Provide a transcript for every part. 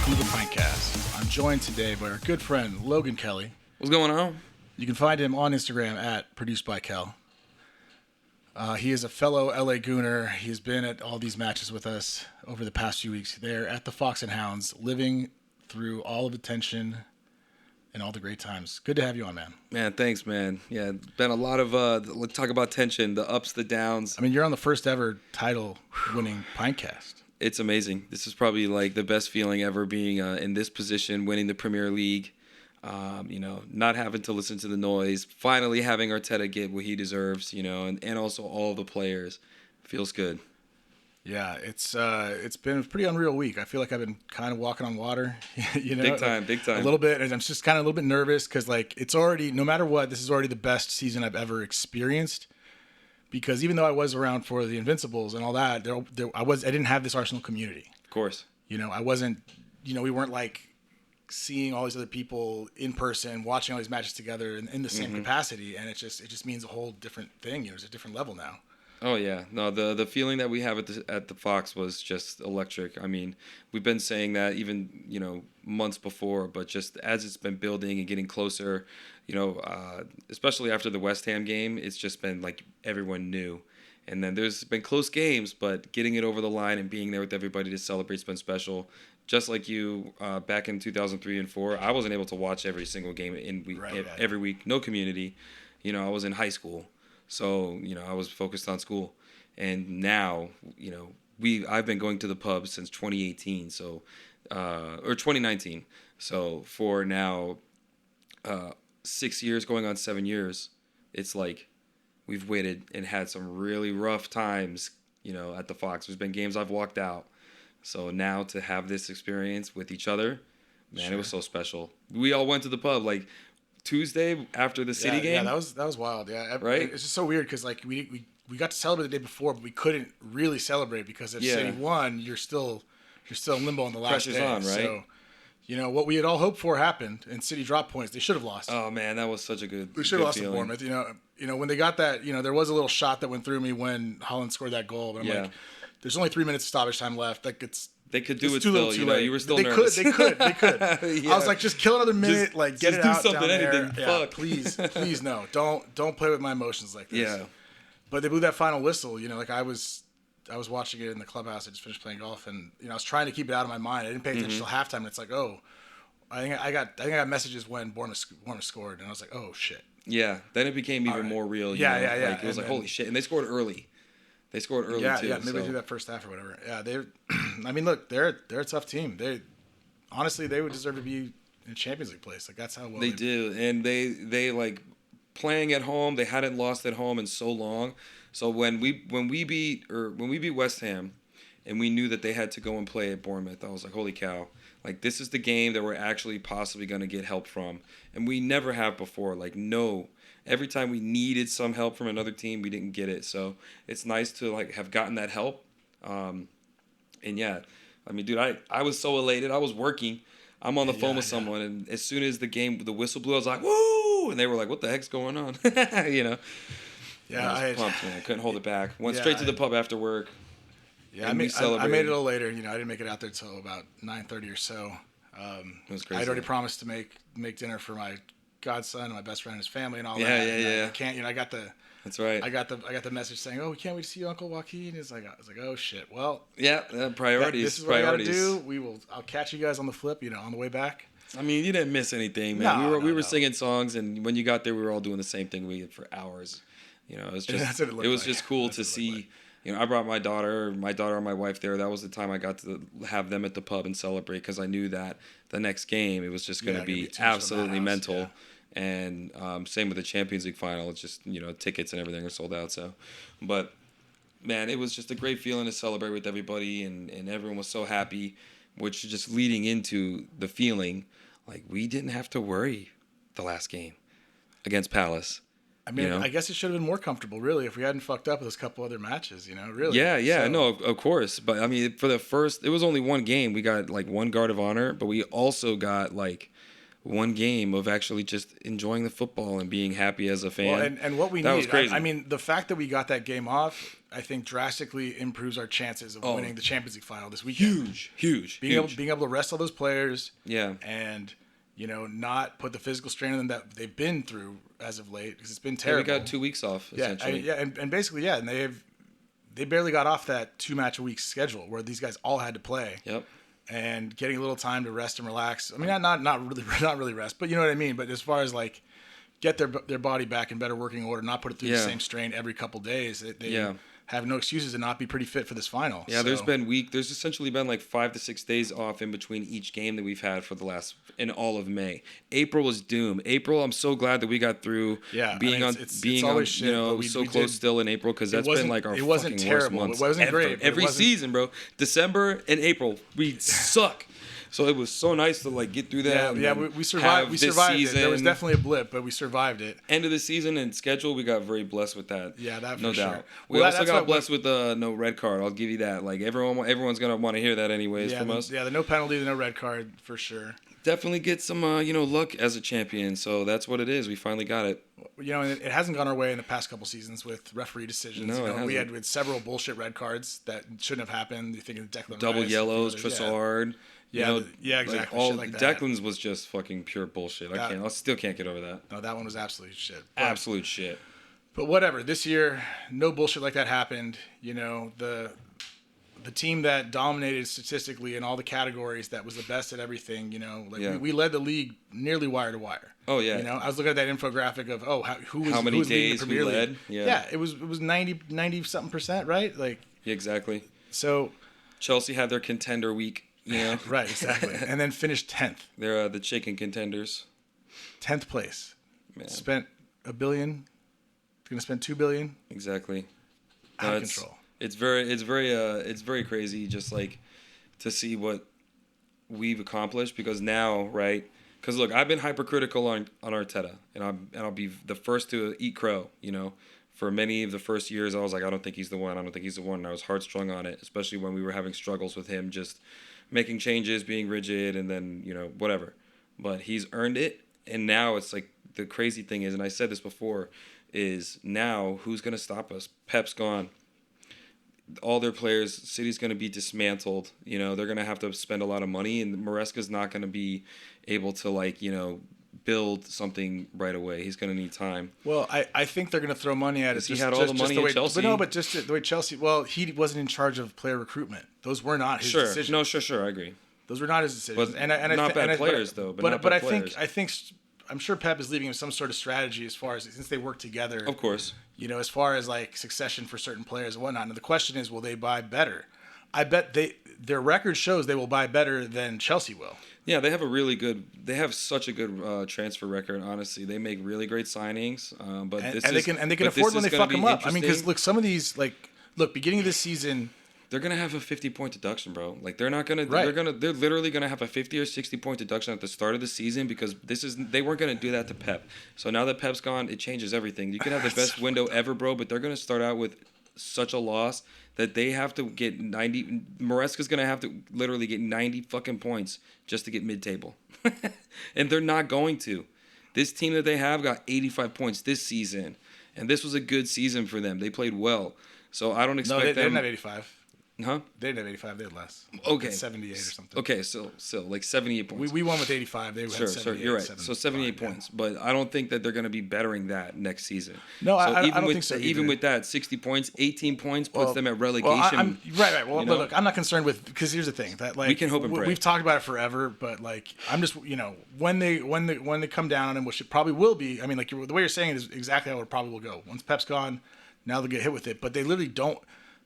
welcome to the Pintcast. I'm joined today by our good friend Logan Kelly. What's going on? You can find him on Instagram at Produced by Kel. He is a fellow LA Gooner. He's been at all these matches with us over the past few weeks. They're at the Fox and Hounds, living through all of the tension and all the great times. Good to have you on, man. Man, thanks, man. Yeah, been a lot of, let's talk about tension, the ups, the downs. I mean, you're on the first ever title-winning Pintcast. It's amazing. This is probably like the best feeling ever being in this position, winning the Premier League, not having to listen to the noise, finally having Arteta get what he deserves, and also all the players. Feels good. Yeah, it's been a pretty unreal week. I feel like I've been kind of walking on water, Big time. A little bit, and I'm just kind of a little bit nervous because it's already, no matter what, this is already the best season I've ever experienced. Because even though I was around for the Invincibles and all that, I didn't have this Arsenal community. Of course. I wasn't, we weren't like seeing all these other people in person, watching all these matches together in the same capacity, and it just means a whole different thing. It's a different level now. Oh yeah, no, the feeling that we have at the Fox was just electric. I mean, we've been saying that even months before, but just as it's been building and getting closer, especially after the West Ham game, it's just been like everyone knew. And then there's been close games, but getting it over the line and being there with everybody to celebrate's been special. Just like you, back in 2003 and 4, I wasn't able to watch every single game every week. No community. I was in high school. So, I was focused on school. And now, I've been going to the pub since 2018, or 2019. So for now, 6 years, going on 7 years, it's like we've waited and had some really rough times, at the Fox. There's been games I've walked out. So now to have this experience with each other, man, It was so special. We all went to the pub, like, Tuesday after the City game. Yeah, that was wild. Yeah, right. It's just so weird because we got to celebrate the day before, but we couldn't really celebrate because if City won, you're still in limbo on the last Pressure's day. on, right? So, what we had all hoped for happened, and City dropped points. They should have lost. Oh man, that was such a good. We should have lost to feeling. Bournemouth. When they got that, there was a little shot that went through me when Holland scored that goal. But I'm like, there's only 3 minutes of stoppage time left. Like They could do it too still, too late. You were still nervous. They could. I was like, just kill another minute, get it do out something, down anything. there. Fuck. Please, no. Don't play with my emotions like this. Yeah. But they blew that final whistle. I was watching it in the clubhouse. I just finished playing golf, and I was trying to keep it out of my mind. I didn't pay attention until halftime. And it's like, I think I got messages when Bournemouth scored, and I was like, oh shit. Yeah. Then it became even more real. Yeah. Like, it was holy shit, and they scored early. They scored early too. Yeah, maybe do that first half or whatever. Yeah, look, they're a tough team. Honestly, they would deserve to be in Champions League place. Like that's how well they do, and they like playing at home. They hadn't lost at home in so long. So when we beat West Ham, and we knew that they had to go and play at Bournemouth, I was like, holy cow! Like this is the game that we're actually possibly going to get help from, and we never have before. Like no. Every time we needed some help from another team, we didn't get it. So it's nice to have gotten that help. And yeah, I mean, dude, I was so elated. I was working. I'm on the phone with someone, and as soon as the whistle blew, I was like, woo! And they were like, what the heck's going on? Yeah, I was pumped, man. I couldn't hold it back. Went straight to the pub after work. Yeah, I made it a little later. I didn't make it out there till about 9:30 or so. It was crazy. I'd already promised to make dinner for my godson and my best friend and his family and all that. Yeah. I can't. I got the. That's right. I got the message saying, "Oh, we can't wait to see you, Uncle Joaquin." I was like, "Oh shit." Well. Yeah, priorities. This is what I got to do. I'll catch you guys on the flip. On the way back. I mean, you didn't miss anything, man. We were singing songs, and when you got there, we were all doing the same thing we did for hours. It was just just cool to see. I brought my daughter and my wife there. That was the time I got to have them at the pub and celebrate because I knew that the next game it was just going to be absolutely mental. Yeah. And same with the Champions League final. It's just, tickets and everything are sold out. So, but, man, it was just a great feeling to celebrate with everybody. And everyone was so happy, which is just leading into the feeling like we didn't have to worry the last game against Palace. I mean, I guess it should have been more comfortable, really, if we hadn't fucked up with those couple other matches, really. Yeah, no, of course. But, I mean, for the first, it was only one game. We got, one guard of honor, but we also got, one game of actually just enjoying the football and being happy as a fan. Well, and what we that need, was crazy. I mean, the fact that we got that game off, I think drastically improves our chances of winning the Champions League final this weekend. Huge. Being able to rest all those players. Yeah. And not put the physical strain on them that they've been through as of late, because it's been terrible. Yeah, we got 2 weeks off, essentially. And basically, and they barely got off that 2-match a week schedule where these guys all had to play. Yep. And getting a little time to rest and relax. I mean, not really rest, but you know what I mean. But as far as like get their body back in better working order, not put it through the same strain every couple days, they have no excuses to not be pretty fit for this final. Yeah, there's essentially been like 5 to 6 days off in between each game that we've had for in all of May. April was doom. April, I'm so glad that we got through so close still in April, because that's been like our fucking worst months. It wasn't ever. great. Every season, bro. December and April, we suck. So it was so nice to like get through that. We survived. We survived it. There was definitely a blip, but we survived it. End of the season and schedule, we got very blessed with that. Yeah, that for no sure. doubt. We also got blessed with no red card. I'll give you that. Like everyone's gonna want to hear that anyways from us. Yeah, the no penalty, the no red card for sure. Definitely get some luck as a champion. So that's what it is. We finally got it. It hasn't gone our way in the past couple seasons with referee decisions. No, it hasn't. We had several bullshit red cards that shouldn't have happened. You think of Declan double Rice, yellows, Trossard. Exactly. Like Declan's was just fucking pure bullshit. I still can't get over that. No, that one was absolute shit. Absolute shit. But whatever. This year, no bullshit like that happened. The team that dominated statistically in all the categories, that was the best at everything. We led the league nearly wire to wire. Oh yeah. I was looking at that infographic of how many days we led. Yeah, it was 90 something percent, right? Like exactly. So Chelsea had their contender week. Yeah. Right, exactly. And then finished 10th. They're the chicken contenders. 10th place. Man. Spent $1 billion. Going to spend $2 billion. Exactly. Out of control. It's very crazy just like to see what we've accomplished, because now, right? Because look, I've been hypercritical on Arteta, and I'll be the first to eat crow. For many of the first years, I was like, I don't think he's the one. And I was hard-strung on it, especially when we were having struggles with him just making changes, being rigid, and then, whatever. But he's earned it, and now it's like the crazy thing is, and I said this before, is now who's going to stop us? Pep's gone. All their players, City's going to be dismantled. They're going to have to spend a lot of money, and Maresca's not going to be able to, build something right away. He's going to need time. Well, I think they're going to throw money at it. He had all the money at Chelsea. But just the way Chelsea. Well, he wasn't in charge of player recruitment. Those were not his decisions. No, sure, I agree. Those were not his decisions. But not bad players, though. But I think I'm sure Pep is leaving him some sort of strategy as far as, since they work together. Of course. As far as like succession for certain players and whatnot. And the question is, will they buy better? I bet their record shows they will buy better than Chelsea will. Yeah, they have such a good transfer record. Honestly, they make really great signings. They can afford when they fuck them up. I mean, because look, some of these beginning of this season, they're gonna have a 50-point deduction, bro. Like they're not gonna. Right. They're literally gonna have a 50 or 60-point deduction at the start of the season, because they weren't gonna do that to Pep. So now that Pep's gone, it changes everything. You can have the best window ever, bro, but they're gonna start out with such a loss that they have to get 90. Maresca's gonna have to literally get 90 fucking points just to get mid-table, and they're not going to. This team that they have got 85 points this season, and this was a good season for them. They played well, so I don't expect them. No, they didn't have 85. Huh? They didn't have 85. They had less. Okay. 78 or something. Okay, so like 78 points. We won with 85. They had 78. You're right. So 78 points. But I don't think that they're going to be bettering that next season. No, I don't think so either. Even with that, 60 points, 18 points puts them at relegation. Right. Well, but look, I'm not concerned with, because here's the thing that we can hope and pray. We've talked about it forever, but like I'm just when they come down on him, which it probably will be. I mean, like the way you're saying it is exactly how it probably will go. Once Pep's gone, now they'll get hit with it. But they literally don't.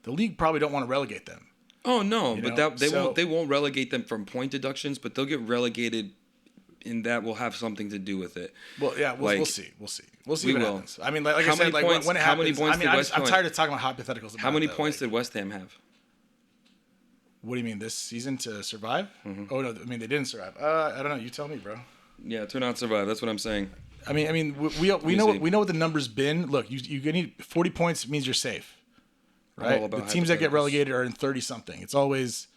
The league probably don't want to relegate them. Oh no, they won't relegate them from point deductions, but they'll get relegated, and that will have something to do with it. Well, yeah, we'll see. We'll see what happens. I mean, like I said, when it happens. How many points did West Ham? I'm tired of talking about hypotheticals. How many points did West Ham have? What do you mean, this season to survive? Mm-hmm. Oh no, I mean they didn't survive. I don't know. You tell me, bro. Yeah, to not survive. That's what I'm saying. I mean, we know what the number's been. Look, you need 40 points means you're safe. Right? The teams that get relegated are in 30-something. It's always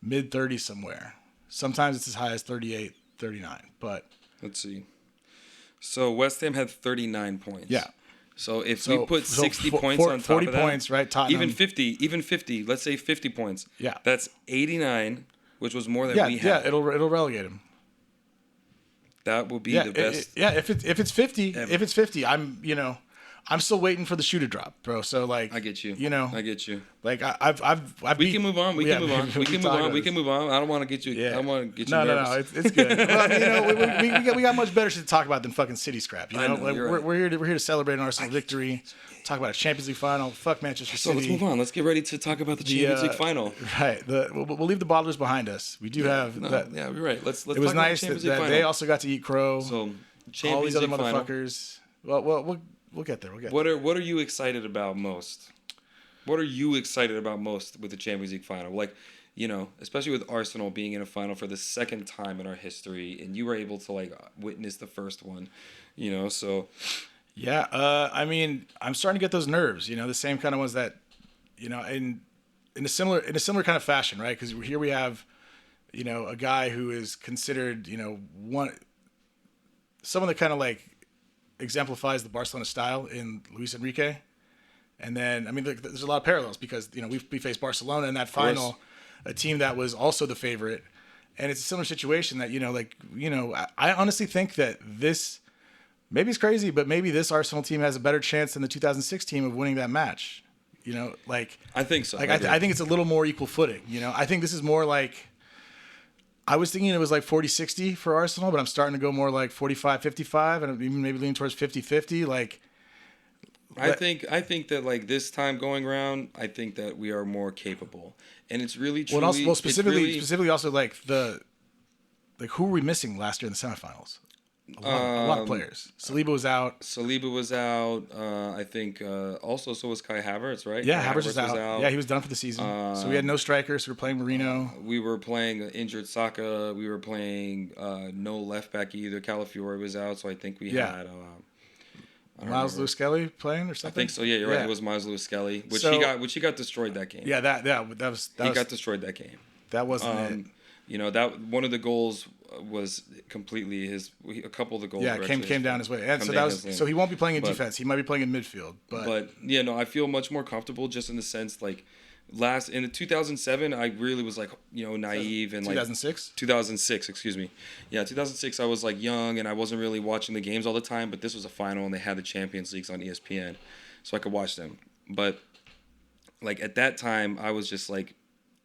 mid-30s somewhere. Sometimes it's as high as 38, 39. But let's see. So West Ham had 39 points. Yeah. So if So we put so 60 fo- points for- on top 40 of that, points, right? Tottenham. even 50, let's say 50 points. Yeah. That's 89, which was more than Yeah, we yeah, had. it'll relegate him. That will be Yeah, the best yeah. If it's 50, ever. if it's 50, I'm still waiting for the shoe to drop, bro. So like, I get you. You know, I get you. like I've We beat, can move on. We yeah, can move on. We can move talk on. about We this. can move on. I don't want to get you. Yeah. I don't want to get you No, nervous. it's good. Well, we got much better shit to talk about than fucking City scrap. You know, I know, like, you're right. we're here to celebrate an Arsenal victory. Talk about a Champions League final. Fuck Manchester So City. let's move on. Let's get ready to talk about the Champions League final. Right. We'll leave the bottlers behind us. We do have No, that. yeah, you're right. Let's It was talk about the nice Champions that League final. they also got to eat crow. So Champions all these other League final. motherfuckers. Well, we'll get there. We'll get. What are you excited about most? What are you excited about most with the Champions League final? Like, you know, especially with Arsenal being in a final for the second time in our history, and you were able to like witness the first one, you know. So Yeah, I mean, I'm starting to get those nerves. You know, the same kind of ones that, you know, in a similar kind of fashion, right? Because here we have, you know, a guy who is considered, you know, someone that kind of like exemplifies the Barcelona style in Luis Enrique. And then, I mean, there's a lot of parallels because, you know, we faced Barcelona in that final, a team that was also the favorite. And it's a similar situation that, you know, like, you know, I honestly think that this, maybe it's crazy, but maybe this Arsenal team has a better chance than the 2006 team of winning that match. You know, like, I think so. Like, I think it's a little more equal footing. You know, I think this is more like, I was thinking it was like 40-60 for Arsenal, but I'm starting to go more like 45-55 and even maybe lean towards 50-50. Like, I think that like this time going around, I think that we are more capable, and it's really truly. Specifically also like who were we missing last year in the semifinals? A lot of players. Saliba was out. I think also so was Kai Havertz, right? Yeah, Kai Havertz was out. Yeah, he was done for the season. So we had no strikers. So we're playing Marino. We were playing injured Saka. We were playing no left back either. Calafiore was out, so I think we had. Miles Lewis Kelly playing or something. I think so. Yeah, you're right. It was Miles Lewis Kelly, which he got destroyed that game. Yeah, that got destroyed that game. That wasn't it. You know, that one of the goals was completely a couple of the goals. Yeah, came down his way. And so he won't be playing in defense. He might be playing in midfield. But yeah, no, I feel much more comfortable just in the sense like in the 2007, I really was like, you know, naive and 2006? 2006, excuse me. Yeah, 2006, I was like young and I wasn't really watching the games all the time, but this was a final and they had the Champions Leagues on ESPN, so I could watch them. But like at that time, I was just like,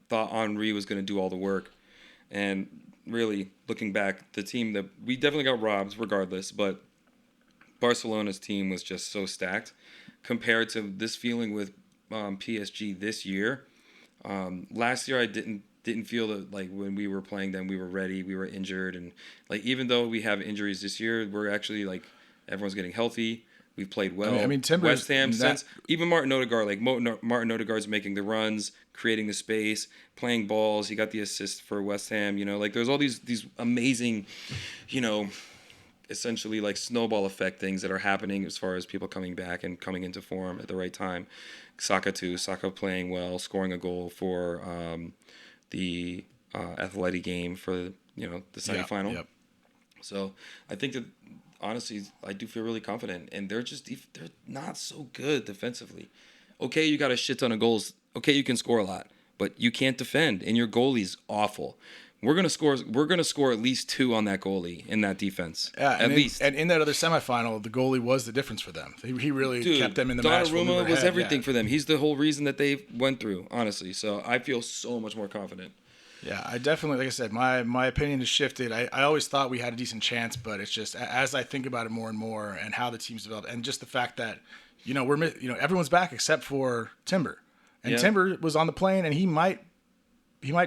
thought Henry was going to do all the work. And really, looking back, the team that we definitely got robbed regardless, but Barcelona's team was just so stacked compared to this feeling with PSG this year. Last year, I didn't feel that like when we were playing them, we were ready, we were injured, and like even though we have injuries this year, we're actually like everyone's getting healthy. We've played well. I mean Timber, West Ham since even Martin Odegaard, like Martin Odegaard's making the runs, creating the space, playing balls. He got the assist for West Ham. You know, like there's all these amazing, you know, essentially like snowball effect things that are happening as far as people coming back and coming into form at the right time. Saka playing well, scoring a goal for the Athletic game for the semifinal. Yep. So I think that honestly I do feel really confident, and they're not so good defensively. Okay, you got a shit ton of goals. Okay, you can score a lot, but you can't defend, and your goalie's awful. We're gonna score at least 2 on that goalie in that defense. Yeah, at least. And in that other semifinal, the goalie was the difference for them. He really kept them in the match. Donnarumma was everything for them. He's the whole reason that they went through, honestly. So I feel so much more confident. Yeah, I definitely, like I said, my opinion has shifted. I always thought we had a decent chance, but it's just as I think about it more and more, and how the team's developed, and just the fact that everyone's back except for Timber, and Timber was on the plane, and he might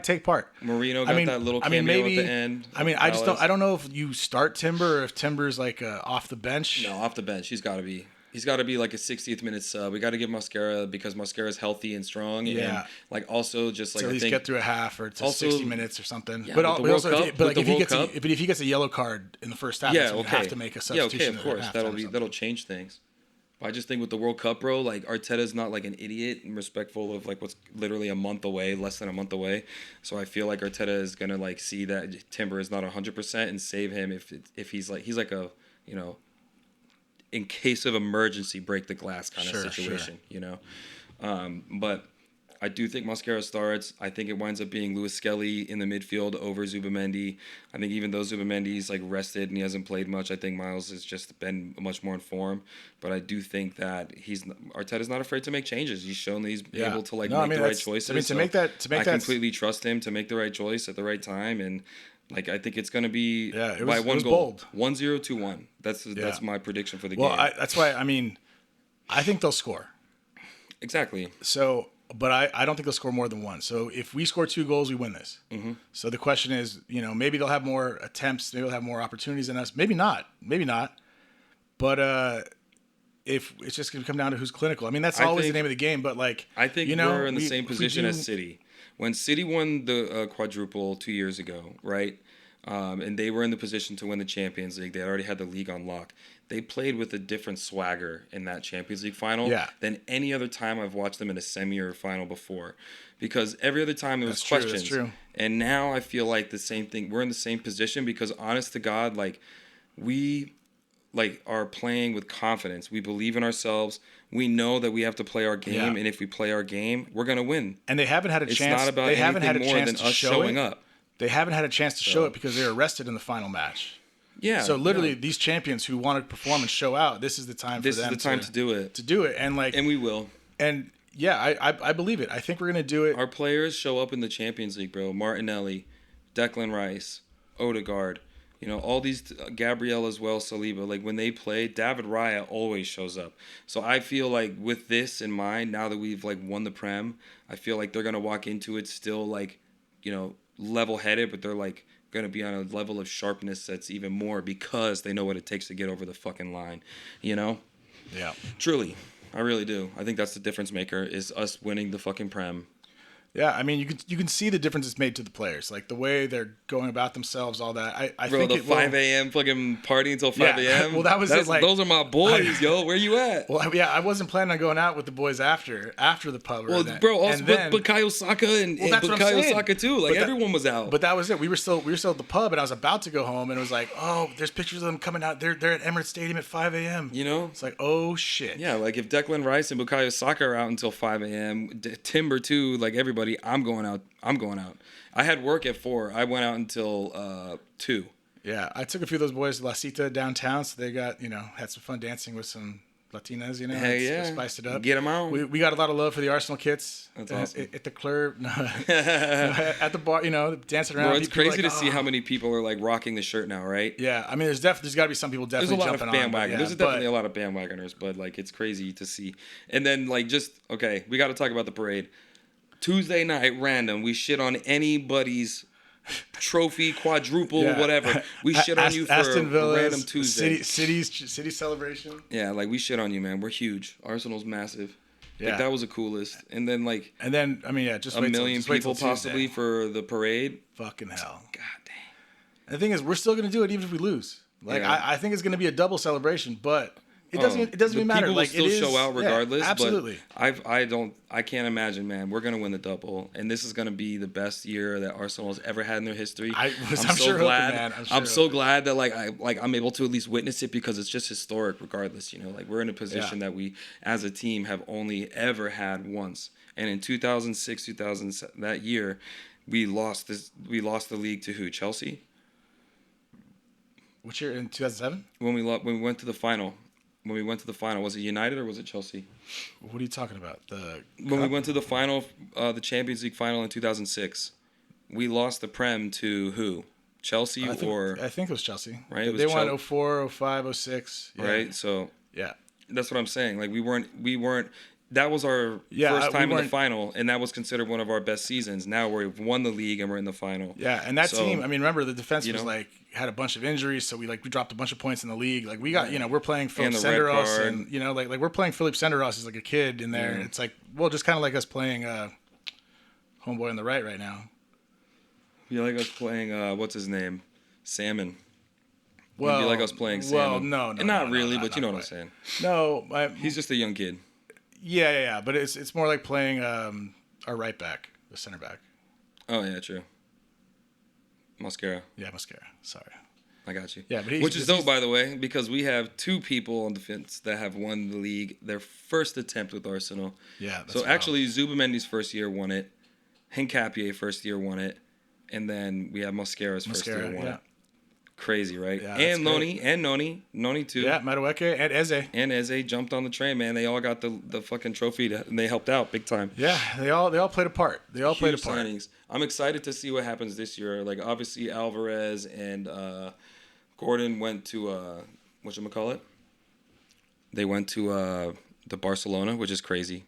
take part. Marino got that little cameo at the end. I mean, I don't know if you start Timber or if Timber's like off the bench. No, off the bench. He's got to be like a 60th minute sub. We got to give Mascara because Mascara's healthy and strong. Yeah. And like also just like to at least get through a half or to also, 60 minutes or something. Yeah, but if he gets a yellow card in the first half, you have to make a substitution. Yeah, okay, of course. That'll change things. I just think with the World Cup, bro, like Arteta's not like an idiot and respectful of like what's literally less than a month away. So I feel like Arteta is gonna like see that Timber is not 100% and save him if he's like a in case of emergency, break the glass kind of Sure, situation, you know? But I do think Mosquera starts. I think it winds up being Logan Kelly in the midfield over Zubamendi. I think even though Zubamendi's like rested and he hasn't played much, I think Miles has just been much more in form. But I do think that Arteta's not afraid to make changes. He's shown that he's able to make the right choices. I mean, I completely trust him to make the right choice at the right time. And like, I think it's going to be by one goal. Bold. 1-0 to 1. That's my prediction for the game. Well, that's why, I mean, I think they'll score. Exactly. So, but I don't think they'll score more than one. So if we score 2 goals, we win this. Mm-hmm. So the question is, you know, maybe they'll have more attempts. Maybe they'll have more opportunities than us. Maybe not. But if it's just going to come down to who's clinical. I mean, that's always the name of the game. But like, I think we're in the same position as City. When City won the quadruple 2 years ago, right? And they were in the position to win the Champions League. They already had the league on lock. They played with a different swagger in that Champions League final than any other time I've watched them in a semi or final before. Because every other time there was questions. That's true. And now I feel like the same thing. We're in the same position because, honest to God, like, we are playing with confidence. We believe in ourselves. We know that we have to play our game, and if we play our game, we're gonna win. And they haven't had a chance. It's not about anything more than us showing up. They haven't had a chance to show it because they were arrested in the final match. Yeah. So literally, these champions who want to perform and show out, this is the time for them. This is the time to do it. To do it, and we will. And yeah, I believe it. I think we're gonna do it. Our players show up in the Champions League, bro. Martinelli, Declan Rice, Odegaard. You know, all these, Gabriel as well, Saliba. Like, when they play, David Raya always shows up. So I feel like with this in mind, now that we've like won the Prem, I feel like they're gonna walk into it still like, you know, level-headed, but they're like going to be on a level of sharpness that's even more because they know what it takes to get over the fucking line, you know? Yeah. Truly. I really do. I think that's the difference maker is us winning the fucking Prem. Yeah, I mean, you can see the difference it's made to the players, like the way they're going about themselves, all that. I Bro, think the 5 a.m. fucking party until 5 a.m. Well, that was it. Like, those are my boys, yo. Where you at? Well, yeah, I wasn't planning on going out with the boys after the pub. Well, bro, also Bukayo Saka and Bukayo Saka too. Like, everyone was out. But that was it. We were still at the pub, and I was about to go home, and it was like, oh, there's pictures of them coming out. They're at Emirates Stadium at 5 a.m. You know, it's like, oh shit. Yeah, like if Declan Rice and Bukayo Saka are out until 5 a.m., Timber too, like everybody, I'm going out. I had work at 4. I went out until 2. Yeah, I took a few of those boys to La Cita downtown, so they got, had some fun dancing with some Latinas, Hey, yeah. Spiced it up. Get them out. We got a lot of love for the Arsenal kits. That's awesome. At the club, at the bar, dancing around. Bro, it's crazy to see how many people are like rocking the shirt now, right? Yeah, I mean, there's got to be some people definitely jumping on. There's a lot of bandwagoners. There's definitely a lot of bandwagoners, but like it's crazy to see. And then like we got to talk about the parade. Tuesday night, random. We shit on anybody's trophy, quadruple, whatever. We shit on you for Aston Villa's a random Tuesday. City celebration. Yeah, like we shit on you, man. We're huge. Arsenal's massive. Yeah. Like, that was the coolest. And then I mean, yeah, just a wait million people possibly for the parade. Fucking hell. God damn. And the thing is, we're still gonna do it even if we lose. Like I think it's gonna be a double celebration, but. It doesn't even matter. People like will still show out regardless. Yeah, absolutely. But I can't imagine, man. We're gonna win the double, and this is gonna be the best year that Arsenal has ever had in their history. I'm so glad. Man. I'm so glad that I'm able to at least witness it because it's just historic. Regardless, like we're in a position that we, as a team, have only ever had once. And in 2006, 2007, that year, we lost the league to who? Chelsea. Which year? In 2007? When we went to the final. When we went to the final, was it United or was it Chelsea? What are you talking about? When we went to the final, the Champions League final in 2006, we lost the Prem to who? Chelsea I think it was Chelsea. Right? They won 04, 05, 06. Yeah. Right? So yeah, that's what I'm saying. Like we weren't. That was our first time in the final, and that was considered one of our best seasons. Now we've won the league and we're in the final. Yeah, and that team. I mean, remember the defense was had a bunch of injuries, so we dropped a bunch of points in the league. Like we got, we're playing Philip Senderos, and like we're playing Philip Senderos as like a kid in there. And it's like, well, just kind of like us playing homeboy on the right now. You like us playing what's his name, Salmon. Well, it'd be like us playing Salmon. Well, no, not really, but you know what I'm saying. No, he's just a young kid. Yeah, but it's more like playing our right back, the center back. Oh yeah, true. Mosquera. Yeah, Mosquera. Sorry. I got you. Yeah, but which is dope, by the way, because we have 2 people on the fence that have won the league their first attempt with Arsenal. Yeah, that's so wild. actually, Zubamendi's first year won it, Hincapie first year won it, and then we have Mosquera's first year won it. Crazy, right? Yeah, and Noni too. Yeah, Madueke and Eze. And Eze jumped on the train, man. They all got the fucking trophy, and they helped out big time. Yeah, they all played a part. They all played a part. Signings. I'm excited to see what happens this year. Like, obviously, Alvarez and Gordon went to whatchamacallit? They went to the Barcelona, which is crazy.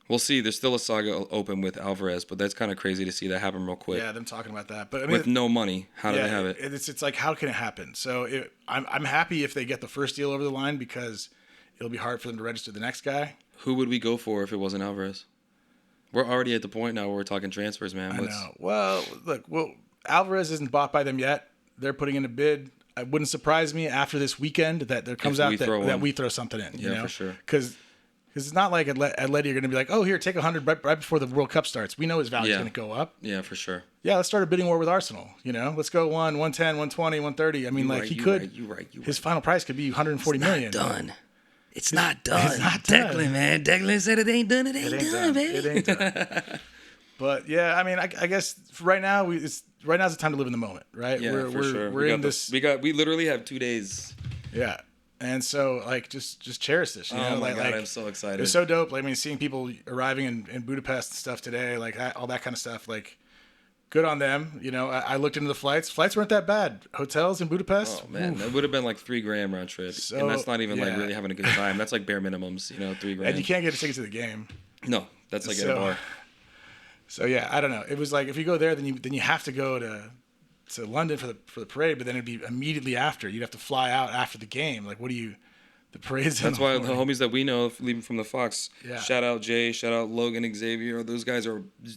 We'll see. There's still a saga open with Alvarez, but that's kind of crazy to see that happen real quick. Yeah, them talking about that. But I mean, with no money, how do they have it? It's like, how can it happen? So I'm happy if they get the first deal over the line because it'll be hard for them to register the next guy. Who would we go for if it wasn't Alvarez? We're already at the point now where we're talking transfers, man. I know. Well, look, Alvarez isn't bought by them yet. They're putting in a bid. It wouldn't surprise me after this weekend that there comes out that we throw something in. Yeah, for sure. Because it's not like Atleti are going to be like, oh, here, take 100 right before the World Cup starts. We know his value is going to go up. Yeah, for sure. Yeah, let's start a bidding war with Arsenal. Let's go 110, 120, 130. I mean, You're right. His final price could be 140 million. Done. It's not done. It's not done. Declan, man. Declan said it ain't done. It ain't done, baby. It ain't done. But yeah, I mean, I guess right now now's the time to live in the moment, right? Yeah, for sure. We're in this. We literally have 2 days. Yeah. And so, just cherish this. Oh my God, I'm so excited. It's so dope. Like, I mean, seeing people arriving in Budapest and stuff today, like all that kind of stuff, like, good on them. I looked into the flights. Flights weren't that bad. Hotels in Budapest. Oh man, that would have been like $3,000 round trip, so, and that's not even like really having a good time. That's like bare minimums, $3,000. And you can't get a ticket to the game. No, that's like at a bar. So yeah, I don't know. It was like if you go there, then you have to go to London for the parade, but then it'd be immediately after. You'd have to fly out after the game. Like, the parade's That's why the homies that we know leaving from the Fox. Yeah. Shout out Jay, shout out Logan, Xavier. Those guys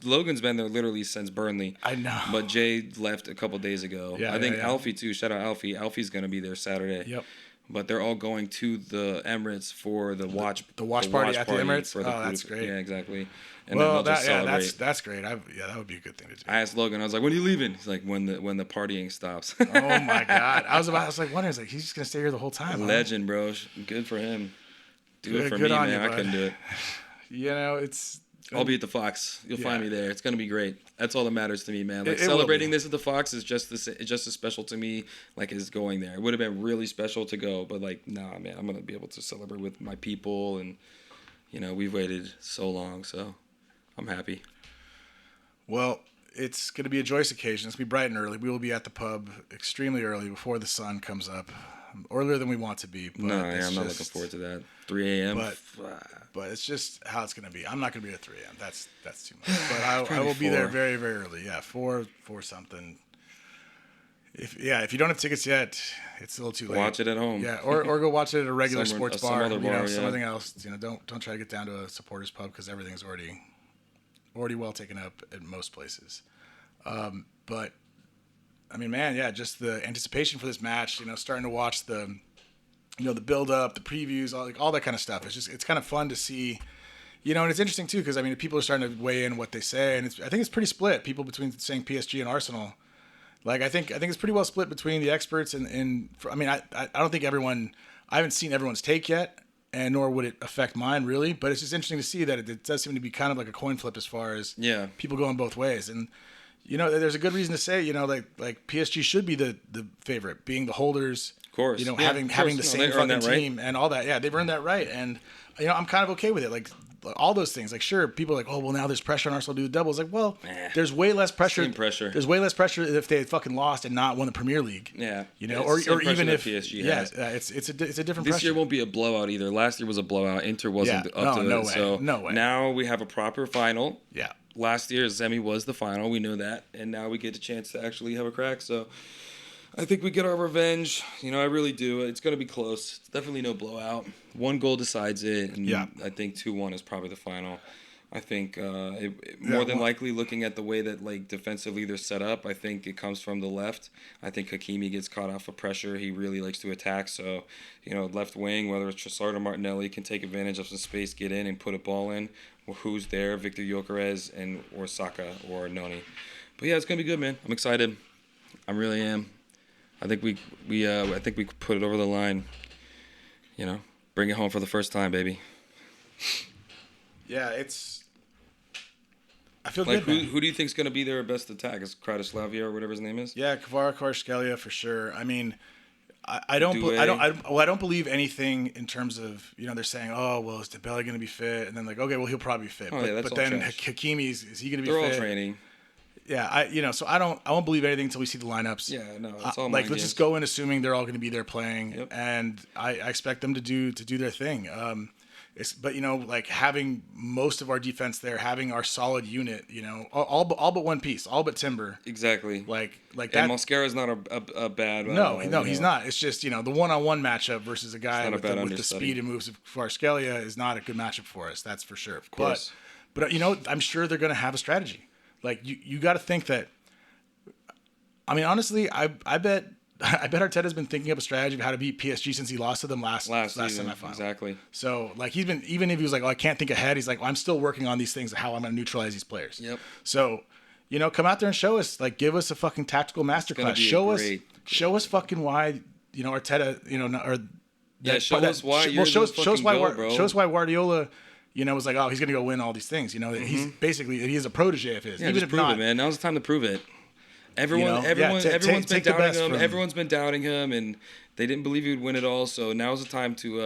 Logan's been there literally since Burnley. I know. But Jay left a couple days ago. Yeah, I think yeah. Alfie too. Shout out Alfie. Alfie's gonna be there Saturday. Yep. But they're all going to the Emirates for the watch party at the Emirates. For that's great. Yeah, exactly. And well, then they'll just celebrate. That's great. That would be a good thing to do. I asked Logan. I was like, "When are you leaving?" He's like, "When the partying stops." Oh my God! I was like wondering. Like, he's just gonna stay here the whole time. Legend, bro. Good for him. Do it for me, man. I couldn't do it. It's. I'll be at the Fox. You'll find me there. It's gonna be great. That's all that matters to me, man. Like, it celebrating this at the Fox is just as special to me like as going there. It would have been really special to go, but like, nah, man. I'm gonna be able to celebrate with my people, and we've waited so long, so I'm happy. Well, it's gonna be a joyous occasion. It's gonna be bright and early. We will be at the pub extremely early before the sun comes up. Earlier than we want to be. But I'm not looking forward to that. 3 a.m. But it's just how it's going to be. I'm not going to be at 3 a.m. That's too much. But I will be there very, very early. Yeah, 4 something. If you don't have tickets yet, it's a little too late. Watch it at home. Yeah, or go watch it at a regular sports bar. Some other bar, something else. Don't try to get down to a supporters pub because everything's already well taken up at most places. But I mean, man, yeah, just the anticipation for this match, starting to watch the build up, the previews, all that kind of stuff. It's kind of fun to see, and it's interesting too, because I mean, people are starting to weigh in what they say, and I think it's pretty split. People between saying PSG and Arsenal, like I think it's pretty well split between the experts and I mean, I don't think I haven't seen everyone's take yet, and nor would it affect mine really, but it's just interesting to see that it does seem to be kind of like a coin flip as far as people going both ways. And there's a good reason to say, like PSG should be the favorite, being the holders, of course, having the same fucking team and all that. Yeah, they've earned that right, and I'm kind of okay with it. Like all those things. Like sure, people are like, oh well, now there's pressure on Arsenal to do the doubles. Like, well, there's way less pressure. Same pressure. There's way less pressure if they had fucking lost and not won the Premier League. Yeah, or even if PSG has. it's a different. This pressure. year won't be a blowout either. Last year was a blowout. Inter wasn't up to no it. Way. So no way. Now we have a proper final. Yeah. Last year's semi was the final. We knew that, and now we get a chance to actually have a crack. So I think we get our revenge. I really do. It's going to be close. It's definitely no blowout. 1 goal decides it, and I think 2-1 is probably the final. I think more than likely, looking at the way that like defensively they're set up, I think it comes from the left. I think Hakimi gets caught off of pressure. He really likes to attack. So, left wing, whether it's Trossard or Martinelli, can take advantage of some space, get in and put a ball in. Who's there? Victor Gyökeres or Saka or Noni. But yeah, it's gonna be good, man. I'm excited. I really am. I think we put it over the line. You know, bring it home for the first time, baby. Yeah, I feel Like, good, man. who do you think's gonna be their best attack? Is Kratislavia or whatever his name is? Yeah, Kvaratskhelia for sure. I mean, I don't believe anything in terms of, they're saying, oh well, is Dembele going to be fit, and then like, okay, well he'll probably be fit, Oh, yeah, that's but all then trash. Hakimi, is he going to be They're fit? all training. Yeah, so I won't believe anything until we see the lineups. Yeah, no, it's all like mind let's games. just go in assuming they're all going to be there playing, Yep. and I expect them to do their thing. But like having most of our defense there, having our solid unit, all but one piece, all but Timber. Exactly. Like that. And Mosquera's not a bad. No, he's not. It's just the one-on-one matchup versus a guy with the understudy. speed and moves of Kvaratskhelia is not a good matchup for us. That's for sure. Of course. But I'm sure they're going to have a strategy. Like you got to think that. I mean, honestly, I bet Arteta's been thinking up a strategy of how to beat PSG since he lost to them last season, semifinal. Exactly. So like even if he was like, oh, I can't think ahead, he's like, well, I'm still working on these things, how I'm going to neutralize these players. Yep. So, come out there and show us, like, give us a fucking tactical masterclass. Show us fucking why, Arteta, show us why show us why Guardiola, was like, oh, he's going to go win all these things. He's basically, he is a protege of his. Yeah, even just if prove not, it, man. Now's the time to prove it. Everyone's been doubting him. Everyone's been doubting him, and they didn't believe he would win it all. So now's the time to,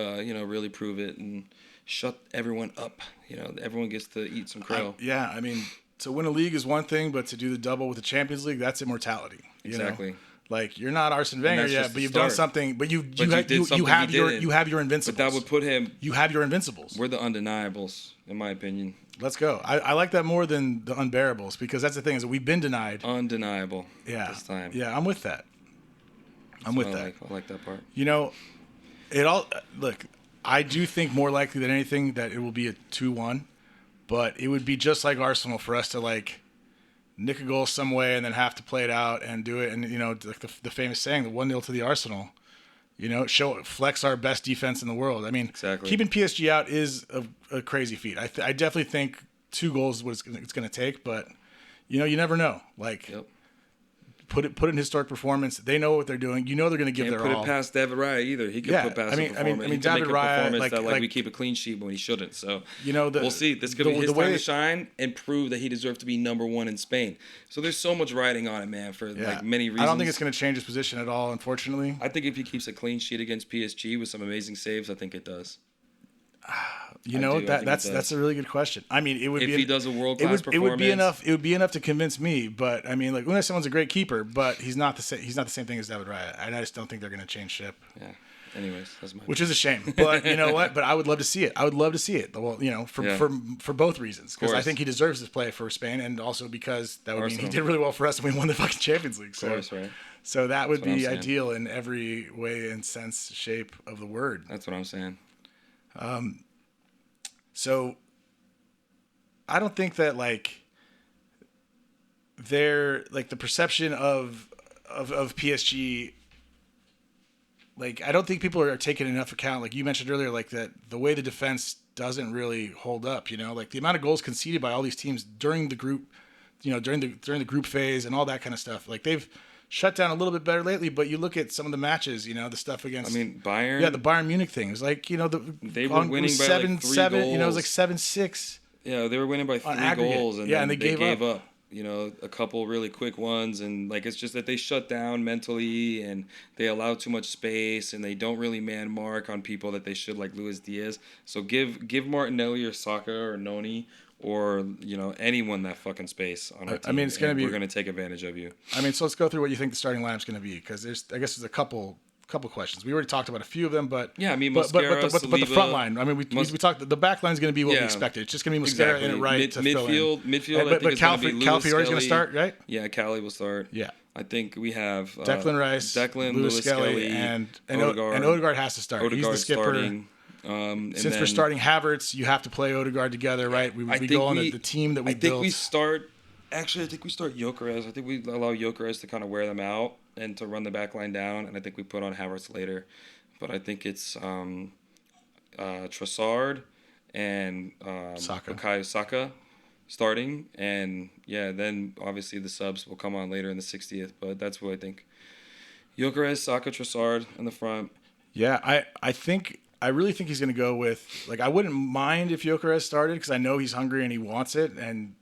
really prove it and shut everyone up. Everyone gets to eat some crow. I mean, to win a league is one thing, but to do the double with the Champions League, that's immortality. Exactly. Like, you're not Arsene Wenger yet, but you've done something. But you have your invincibles. But that would put him. You have your invincibles. We're the undeniables, in my opinion. Let's go. I like that more than the unbearables, because that's the thing, is that we've been denied. Undeniable. Yeah. This time. Yeah, I'm with that. I like that part. Look, I do think more likely than anything that it will be a 2-1, but it would be just like Arsenal for us to like nick a goal some way and then have to play it out and do it. And, like the famous saying, the 1-0 to the Arsenal, flex our best defense in the world. I mean, exactly. Keeping PSG out is a crazy feat. I definitely think 2 goals is what it's going to take, but, you never know. Like, yep. Put it in historic performance. They know what they're doing. They're going to give their all. Can't put it past David Raya either. He could put past a performance. He David Raya, we keep a clean sheet when he shouldn't. So we'll see. This could be his time to shine and prove that he deserves to be number 1 in Spain. So there's so much riding on it, man, for like many reasons. I don't think it's going to change his position at all, unfortunately. I think if he keeps a clean sheet against PSG with some amazing saves, I think it does. That's a really good question. I mean, it would be if he does a world-class performance. It would be enough to convince me. But I mean, like, Unai Simon's a great keeper, but he's not the same thing as David Raya, and I just don't think they're going to change ship. Yeah. Anyways, that's which is a shame. But you know what? But I would love to see it. I would love to see it. Well, for both reasons, because I think he deserves this play for Spain, and also because that would mean he did really well for us and we won the fucking Champions League. So, of course, right. So that would be ideal in every way and sense, shape of the word. That's what I'm saying. So I don't think that the perception of PSG, I don't think people are taking enough account. Like you mentioned earlier, that the way the defense doesn't really hold up, the amount of goals conceded by all these teams during the group, during the group phase and all that kind of stuff. They've shut down a little bit better lately, but you look at some of the matches, the stuff against. Bayern. Yeah, the Bayern Munich thing. It was they were winning by 7-7. 3 goals. It was 7-6. Yeah, they were winning by 3 goals, and then they gave up. A couple really quick ones, and it's just that they shut down mentally, and they allow too much space, and they don't really man mark on people that they should, like Luis Diaz. So give Martinelli or Saka or Noni or anyone that fucking space on our team. It's gonna be. We're gonna take advantage of you. So let's go through what you think the starting lineup's gonna be, because there's a couple questions. We already talked about a few of them, but Mosquera, but the front line. We talked. The back line's going to be what we expected. It's just going to be Mosquera in it right to fill in. Midfield. But Calafiori's going to start, right? Yeah, Callie will start. Yeah. I think we have Declan Rice, Lewis Kelly, and Odegaard has to start. He's the skipper. Starting. Since we're starting Havertz, you have to play Odegaard together, right? We go on the team that we built. I think we start Gyökeres. I think we allow Gyökeres to kind of wear them out and to run the back line down, and I think we put on Havertz later. But I think it's Trossard and Bukayo Saka starting, and then obviously the subs will come on later in the 60th. But that's what I think Gyökeres, Saka, Trossard in the front. Yeah, I really think he's going to go with, like, I wouldn't mind if Gyökeres started because I know he's hungry and he wants it, and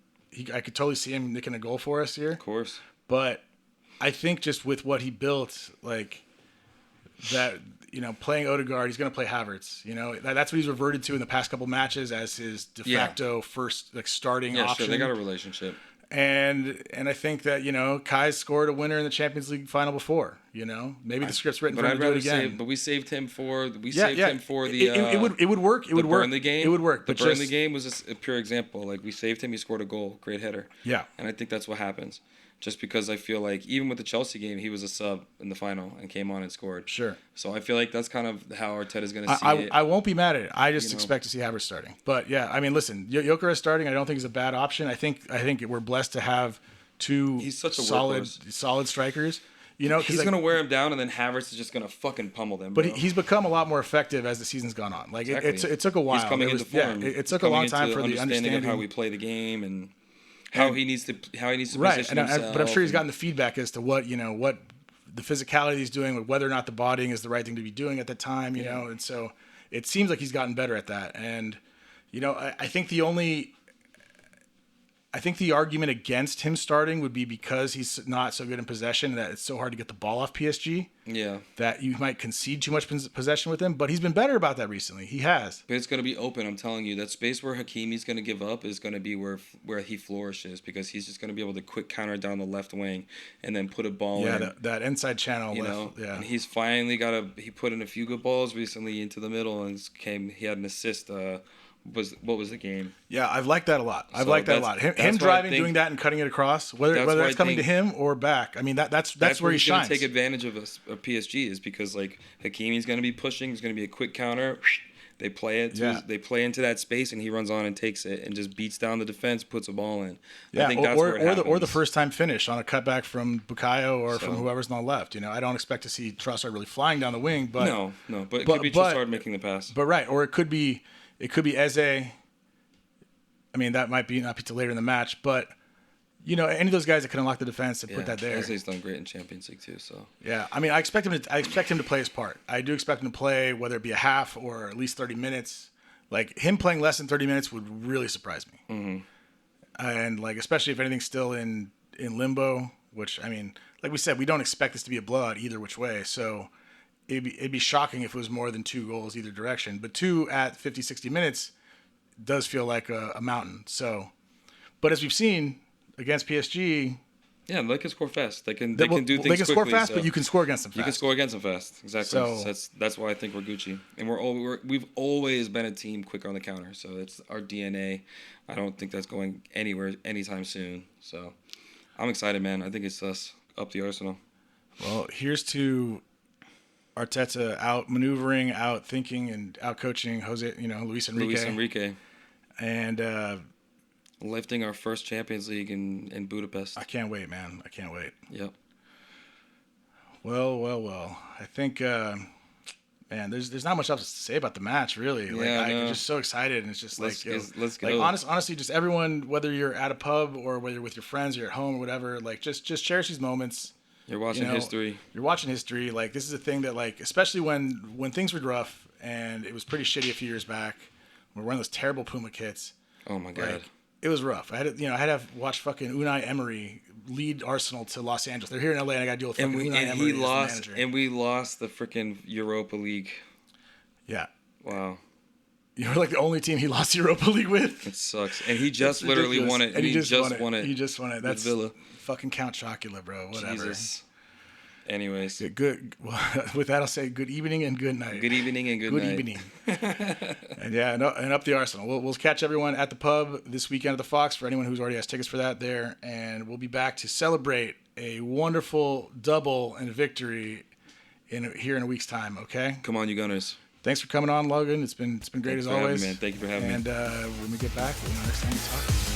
I could totally see him nicking a goal for us here. Of course. But I think just with what he built, like, that, playing Odegaard, he's going to play Havertz. That's what he's reverted to in the past couple matches as his de facto first, like, starting option. Sure, they got a relationship. And I think that, Kai's scored a winner in the Champions League final before, maybe the script's written for him to do it again. But we saved him for the it would work. It would work. Burnley game. It would work. The Burnley game was a pure example. Like, we saved him, he scored a goal, great header. Yeah. And I think that's what happens. Just because I feel like even with the Chelsea game, he was a sub in the final and came on and scored. Sure. So I feel like that's kind of how Arteta's going to see it. I won't be mad at it. I just expect to see Havertz starting. But yeah, I mean, listen, Gyökeres starting, I don't think is a bad option. I think we're blessed to have two solid strikers. He's going to wear him down, and then Havertz is just going to fucking pummel them. But he's become a lot more effective as the season's gone on. Like, exactly. it took a while. He's coming into form. It took a long time for the understanding of how we play the game and how he needs to position himself. But I'm sure he's gotten the feedback as to what the physicality he's doing, whether or not the bodying is the right thing to be doing at the time. And so it seems like he's gotten better at that. And I think the argument against him starting would be because he's not so good in possession that it's so hard to get the ball off PSG. Yeah. That you might concede too much possession with him, but he's been better about that recently. He has. But it's going to be open, I'm telling you. That space where Hakimi's going to give up is going to be where he flourishes, because he's just going to be able to quick counter down the left wing and then put a ball in. Yeah, that inside channel. Yeah. And he's finally he put in a few good balls recently into the middle, and he had an assist. What was the game? Yeah, I've liked that a lot. Him driving, doing that, and cutting it across, whether that's coming to him or back. I mean, that's where he shines. Going to take advantage of PSG is because, like, Hakimi's going to be pushing. There's going to be a quick counter. They play it. They play into that space, and he runs on and takes it and just beats down the defense, puts a ball in. Yeah, I think that's where it happens. Or the first time finish on a cutback from Bukayo or from whoever's on the left. I don't expect to see Trossard really flying down the wing, but no, but it could be Trossard making the pass. But right, or it could be Eze. I mean, that might be not be till later in the match, but any of those guys that can unlock the defense and put that there. Eze's done great in Champions League too. So yeah, I mean, I expect him to play his part. I do expect him to play, whether it be a half or at least 30 minutes. Like, him playing less than 30 minutes would really surprise me. Mm-hmm. And, like, especially if anything's still in limbo, which, I mean, like we said, we don't expect this to be a blowout either which way. So it'd be shocking if it was more than 2 goals either direction. But 2 at 50, 60 minutes does feel like a mountain. So, but as we've seen against PSG, yeah, they can score fast. They can do things quickly. They can score fast, but you can score against them fast. You can score against them fast. Exactly. So that's why I think we're Gucci, and we've always been a team quicker on the counter. So it's our DNA. I don't think that's going anywhere anytime soon. So I'm excited, man. I think it's us up the Arsenal. Well, here's to Arteta out-maneuvering, out-thinking, and out-coaching Luis Enrique. And lifting our first Champions League in Budapest. I can't wait, man. I can't wait. Yep. Well. I think, man, there's not much else to say about the match, really. I'm just so excited, and it's just let's go. Like, honestly, just everyone, whether you're at a pub or whether you're with your friends, or you're at home or whatever, like, just cherish these moments. You're watching history. You're watching history. Like, this is a thing that, like, especially when things were rough and it was pretty shitty a few years back. We're wearing those terrible Puma kits. Oh my God. Like, it was rough. I had to watch fucking Unai Emery lead Arsenal to Los Angeles. They're here in LA, and I got to deal with fucking Unai Emery as the manager. And we lost the freaking Europa League. Yeah. Wow. You were like the only team he lost the Europa League with. It sucks. And he just literally won it. And he just won it. He just won it. That's Villa. Fucking Count Chocula, bro. Whatever. Jesus. Anyways. Good. Well, with that, I'll say good evening and good night. Good evening and good night. Good evening. And up the Arsenal. We'll catch everyone at the pub this weekend at the Fox for anyone who's already has tickets for that there. And we'll be back to celebrate a wonderful double and victory here in a week's time, okay? Come on, you Gunners. Thanks for coming on, Logan. It's been great as always. Man. Thank you for having me. And when we get back, next time we talk.